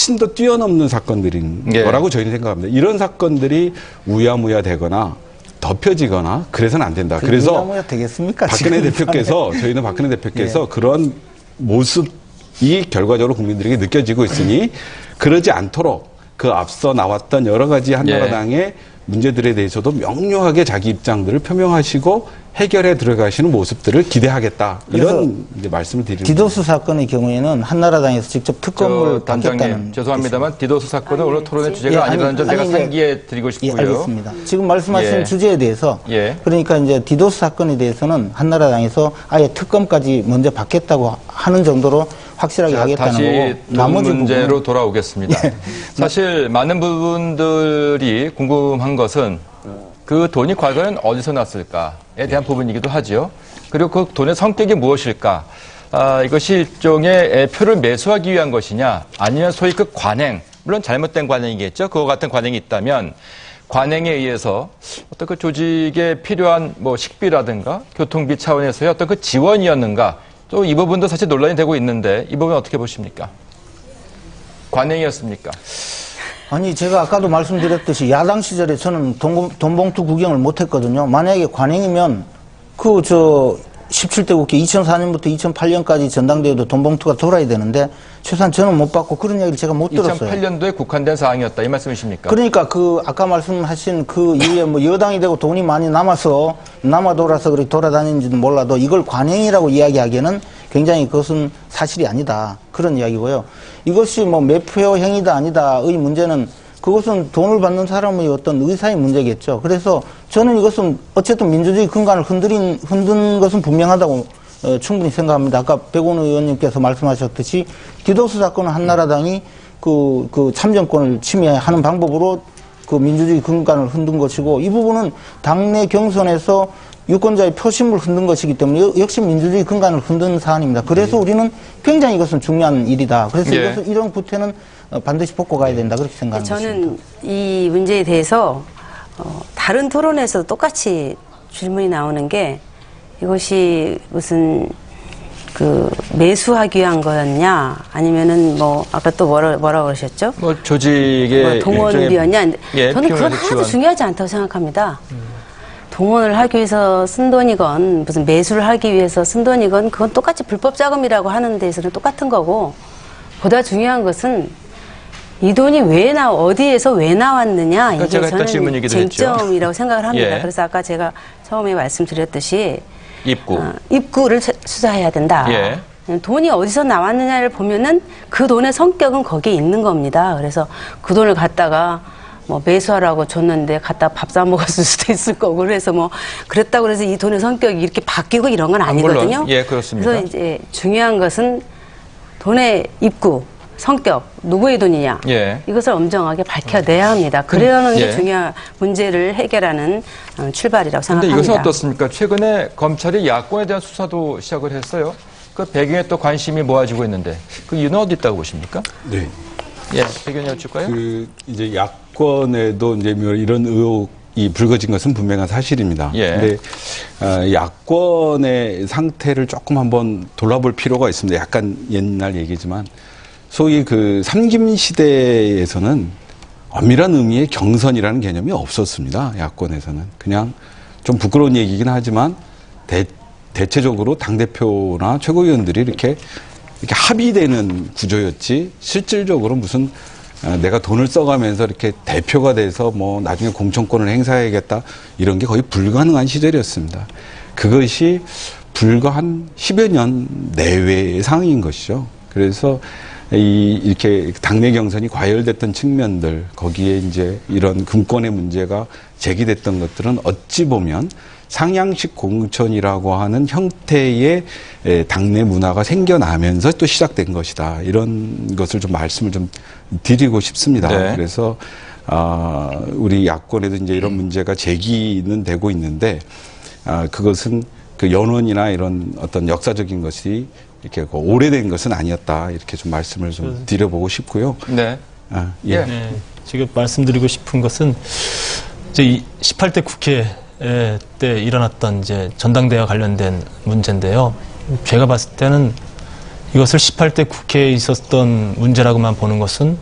훨씬 더 뛰어넘는 사건들인 거라고 저희는 생각합니다. 이런 사건들이 우야무야 되거나 덮여지거나 그래서는 안 된다. 그래서 우야무야 되겠습니까? 박근혜 대표께서 저희는 박근혜 대표께서 그런 모습이 결과적으로 국민들에게 느껴지고 있으니 그러지 않도록 그 앞서 나왔던 여러 가지 한나라당의 문제들에 대해서도 명료하게 자기 입장들을 표명하시고 해결해 들어가시는 모습들을 기대하겠다. 이런 이제 말씀을 드리는 디도스 사건의 경우에는 한나라당에서 직접 특검을 단장님, 받겠다는 죄송합니다.만 디도스 사건은 오늘 토론의 주제가 아니라는 점 제가 상기해 드리고 싶고요. 알겠습니다. 지금 말씀하신 주제에 대해서 그러니까 이제 디도스 사건에 대해서는 한나라당에서 아예 특검까지 먼저 받겠다고 하는 정도로 확실하게 하겠다는 다시 거고 나머지 문제로 돌아오겠습니다. 사실 많은 부분들이 궁금한 것은 그 돈이 과거에는 어디서 났을까에 대한 부분이기도 하죠. 그리고 그 돈의 성격이 무엇일까? 이것이 일종의 표를 매수하기 위한 것이냐, 아니면 소위 그 관행, 물론 잘못된 관행이겠죠. 그와 같은 관행이 있다면 관행에 의해서 어떤 그 조직에 필요한 뭐 식비라든가 교통비 차원에서의 어떤 그 지원이었는가? 또 이 부분도 사실 논란이 되고 있는데 이 부분 어떻게 보십니까? 관행이었습니까? 아니 제가 아까도 말씀드렸듯이 야당 시절에 저는 돈봉투 구경을 못했거든요. 만약에 관행이면 17대 국회 2004년부터 2008년까지 전당대회도 돈봉투가 돌아야 되는데 최소한 저는 못 받고 그런 이야기를 제가 못 들었어요. 2008년도에 국한된 사항이었다 이 말씀이십니까? 그러니까 아까 말씀하신 그 이후에 뭐 여당이 되고 돈이 많이 남아 돌아서 그렇게 돌아다니는지도 몰라도 이걸 관행이라고 이야기하기에는 굉장히 그것은 사실이 아니다. 그런 이야기고요. 이것이 뭐 매표 행위다 아니다의 문제는 그것은 돈을 받는 사람의 어떤 의사의 문제겠죠. 그래서 저는 이것은 어쨌든 민주주의 근간을 흔든 것은 분명하다고 충분히 생각합니다. 아까 백원 의원님께서 말씀하셨듯이 디도스 사건은 한나라당이 그 참정권을 침해하는 방법으로 그 민주주의 근간을 흔든 것이고 이 부분은 당내 경선에서 유권자의 표심을 흔든 것이기 때문에 역시 민주주의 근간을 흔든 사안입니다. 그래서 우리는 굉장히 이것은 중요한 일이다. 그래서 이런 구태는 반드시 벗고 가야 된다. 그렇게 생각합니다. 저는 이 문제에 대해서 다른 토론에서 똑같이 질문이 나오는 게 이것이 무슨 그 매수하기 위한 거였냐 아니면은 뭐 아까 또 뭐라 그러셨죠? 뭐 조직의 동원비였냐? 저는 그건 하나도 중요하지 않다고 생각합니다. 동원을 하기 위해서 쓴 돈이건 무슨 매수를 하기 위해서 쓴 돈이건 그건 똑같이 불법 자금이라고 하는 데에서는 똑같은 거고 보다 중요한 것은 이 돈이 어디에서 왜 나왔느냐 이게 저는 쟁점이라고 생각을 합니다. 그래서 아까 제가 처음에 말씀드렸듯이 입구를 수사해야 된다. 돈이 어디서 나왔느냐를 보면은 그 돈의 성격은 거기에 있는 겁니다. 그래서 그 돈을 갖다가 뭐 매수하라고 줬는데 갖다 밥 사 먹었을 수도 있을 거고 그래서 뭐 그랬다고 해서 이 돈의 성격이 이렇게 바뀌고 이런 건 아니거든요. 물론, 그렇습니다. 그래서 이제 중요한 것은 돈의 입구, 성격, 누구의 돈이냐 이것을 엄정하게 밝혀내야 합니다. 그러는 게 중요한 문제를 해결하는 출발이라고 생각합니다. 그런데 이것은 어떻습니까? 최근에 검찰이 야권에 대한 수사도 시작을 했어요. 그 배경에 또 관심이 모아지고 있는데 그 이유는 어디 있다고 보십니까? 네. 배경이 여쭐까요? 이제 야권에도 이제 이런 의혹이 불거진 것은 분명한 사실입니다. 근데 야권의 상태를 조금 한번 돌아볼 필요가 있습니다. 약간 옛날 얘기지만 소위 그 삼김 시대에서는 엄밀한 의미의 경선이라는 개념이 없었습니다. 야권에서는 그냥 좀 부끄러운 얘기긴 하지만 대체적으로 당대표나 최고위원들이 이렇게 합의되는 구조였지 실질적으로 무슨 내가 돈을 써가면서 이렇게 대표가 돼서 뭐 나중에 공천권을 행사해야겠다 이런 게 거의 불가능한 시절이었습니다. 그것이 불과 한 10여 년 내외의 상황인 것이죠. 그래서 이렇게 당내 경선이 과열됐던 측면들 거기에 이제 이런 금권의 문제가 제기됐던 것들은 어찌 보면 상향식 공천이라고 하는 형태의 당내 문화가 생겨나면서 또 시작된 것이다. 이런 것을 좀 말씀을 좀 드리고 싶습니다. 그래서 우리 야권에도 이제 이런 문제가 제기는 되고 있는데 그것은 그 연원이나 이런 어떤 역사적인 것이 이렇게 오래된 것은 아니었다. 이렇게 좀 말씀을 좀 드려보고 싶고요. 지금 말씀드리고 싶은 것은 이제 18대 국회 때 일어났던 이제 전당대회와 관련된 문제인데요. 제가 봤을 때는 이것을 18대 국회에 있었던 문제라고만 보는 것은